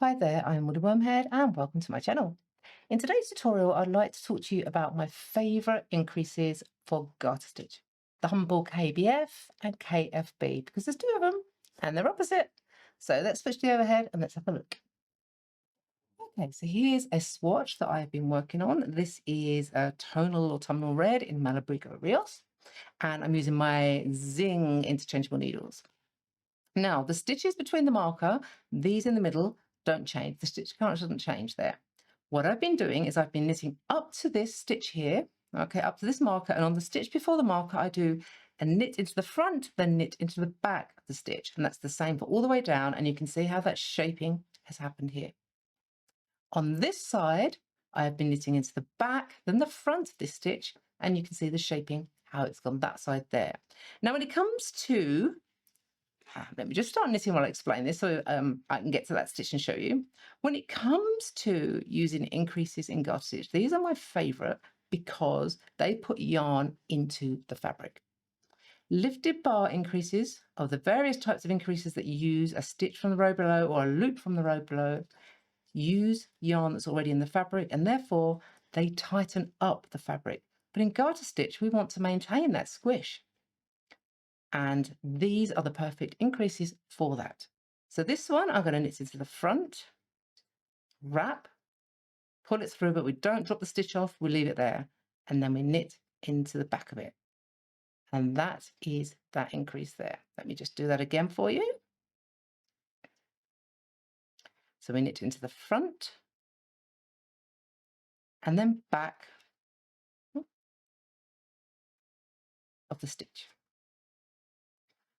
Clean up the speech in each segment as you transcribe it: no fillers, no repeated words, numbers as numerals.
Hi there, I'm Woody Wormhead and welcome to my channel. In today's tutorial, I'd like to talk to you about my favourite increases for garter stitch, the humble KBF and KFB, because there's two of them and they're opposite. So let's switch the overhead and let's have a look. Okay, so here's a swatch that I've been working on. This is a tonal autumnal red in Malabrigo Rios, and I'm using my Zing interchangeable needles. Now, the stitches between the marker, these in the middle, don't change. The stitch count doesn't change there. What I've been doing is I've been knitting up to this stitch here, okay, up to this marker, and on the stitch before the marker, I do a knit into the front, then knit into the back of the stitch, and that's the same for all the way down, and you can see how that shaping has happened here. On this side, I have been knitting into the back, then the front of this stitch, and you can see the shaping, how it's gone that side there. Now, when it comes to let me just start knitting while I explain this so I can get to that stitch and show you. When it comes to using increases in garter stitch, these are my favourite because they put yarn into the fabric. Lifted bar increases are the various types of increases that you use a stitch from the row below or a loop from the row below. Use yarn that's already in the fabric and therefore they tighten up the fabric. But in garter stitch, we want to maintain that squish. And these are the perfect increases for that. So this one, I'm going to knit into the front, wrap, pull it through, but we don't drop the stitch off, we leave it there. And then we knit into the back of it. And that is that increase there. Let me just do that again for you. So we knit into the front and then back of the stitch.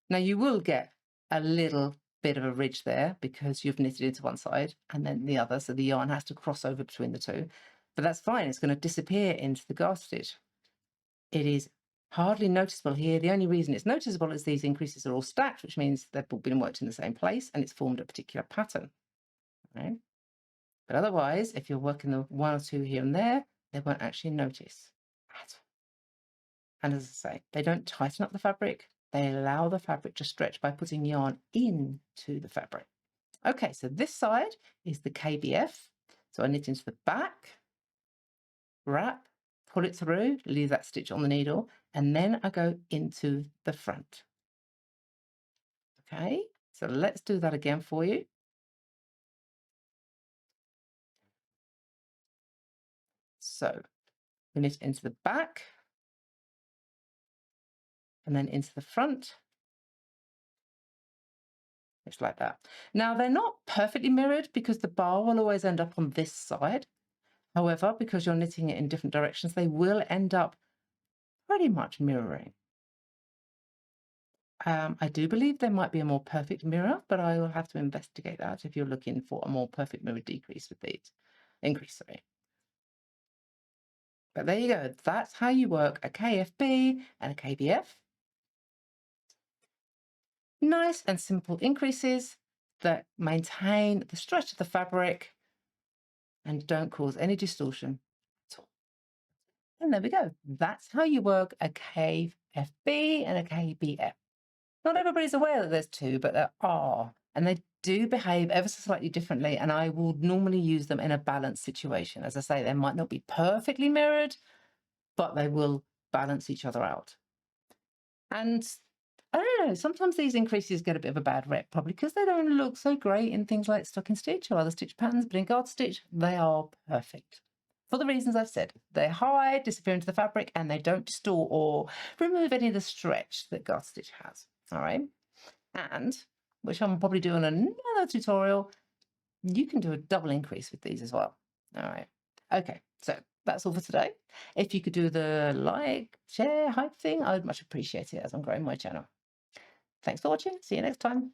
Now you will get a little bit of a ridge there because you've knitted into one side and then the other, so the yarn has to cross over between the two, but that's fine. It's going to disappear into the garter stitch. It is hardly noticeable here. The only reason it's noticeable is these increases are all stacked, which means they've all been worked in the same place and it's formed a particular pattern, right? But otherwise, if you're working the one or two here and there, they won't actually notice at all. And as I say, they don't tighten up the fabric. They allow the fabric to stretch by putting yarn into the fabric. Okay, so this side is the KBF. So I knit into the back, wrap, pull it through, leave that stitch on the needle, and then I go into the front. Okay, so let's do that again for you. So we knit into the back, and then into the front. It's like that. Now, they're not perfectly mirrored because the bar will always end up on this side. However, because you're knitting it in different directions, they will end up pretty much mirroring. I do believe there might be a more perfect mirror, but I will have to investigate that if you're looking for a more perfect mirror decrease with these. Increase, sorry. But there you go. That's how you work a KFB and a KBF. Nice and simple increases that maintain the stretch of the fabric and don't cause any distortion at all. And there we go. That's how you work a KFB and a KBF. Not everybody's aware that there's two, but there are. And they do behave ever so slightly differently. And I will normally use them in a balanced situation. As I say, they might not be perfectly mirrored, but they will balance each other out. And I don't know, sometimes these increases get a bit of a bad rep, probably because they don't look so great in things like stocking stitch or other stitch patterns, but in garter stitch, they are perfect. For the reasons I've said, they hide, disappear into the fabric, and they don't distort or remove any of the stretch that garter stitch has. All right. And, which I'm probably doing another tutorial, you can do a double increase with these as well. All right. Okay. So that's all for today. If you could do the like, share, hype thing, I would much appreciate it as I'm growing my channel. Thanks for watching. See you next time.